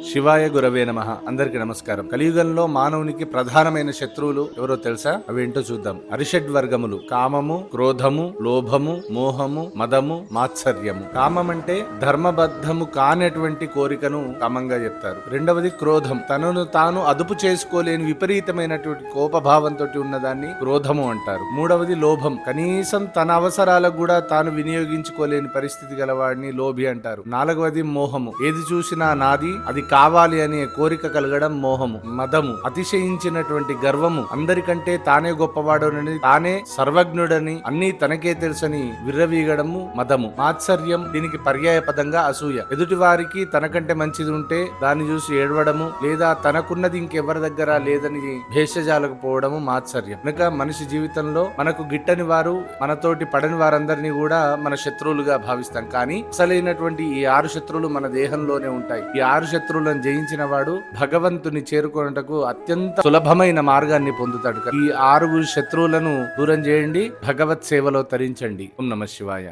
శివాయ గురవే నమః. అందరికి నమస్కారం. కలియుగంలో మానవునికి ప్రధానమైన శత్రువులు ఎవరో తెలుసా? అవేంటో చూద్దాం. అరిషడ్ వర్గములు: కామము, క్రోధము, లోభము, మోహము, మదము, మాత్సర్యము. కామం అంటే ధర్మబద్ధము కానటువంటి కోరికను కామంగా చెప్తారు. రెండవది క్రోధం, తనను తాను అదుపు చేసుకోలేని విపరీతమైనటువంటి కోపభావంతో ఉన్నదాన్ని క్రోధము అంటారు. మూడవది లోభం, కనీసం తన అవసరాలకు కూడా తాను వినియోగించుకోలేని పరిస్థితి గలవాడిని లోభి అంటారు. నాలుగవది మోహము, ఏది చూసినా నాది, అది కావాలి అనే కోరిక కలగడం మోహము. మదము, అతిశయించినటువంటి గర్వము, అందరికంటే తానే గొప్పవాడని, తానే సర్వజ్ఞుడని, అన్ని తనకే తెలుసని విర్రవీగడము మదము. మాత్సర్యం, దీనికి పర్యాయ పదంగా అసూయ. ఎదుటి వారికి తనకంటే మంచిది ఉంటే దాన్ని చూసి ఏడవడము, లేదా తనకున్నది ఇంకెవరి దగ్గర లేదని భేషజాలకు పోవడము మాత్సర్యం. కనుక మనిషి జీవితంలో మనకు గిట్టని వారు, మనతోటి పడని వారందరినీ కూడా మన శత్రువులుగా భావిస్తాం. కానీ అసలైనటువంటి ఈ 6 శత్రువులు మన దేహంలోనే ఉంటాయి. ఈ 6 శత్రువులను జయించిన వాడు భగవంతుని చేరుకున్నటకు అత్యంత సులభమైన మార్గాన్ని పొందుతాడు. ఈ 6 శత్రువులను దూరం చేయండి, భగవత్ సేవలో తరించండి. ఓం నమః శివాయ.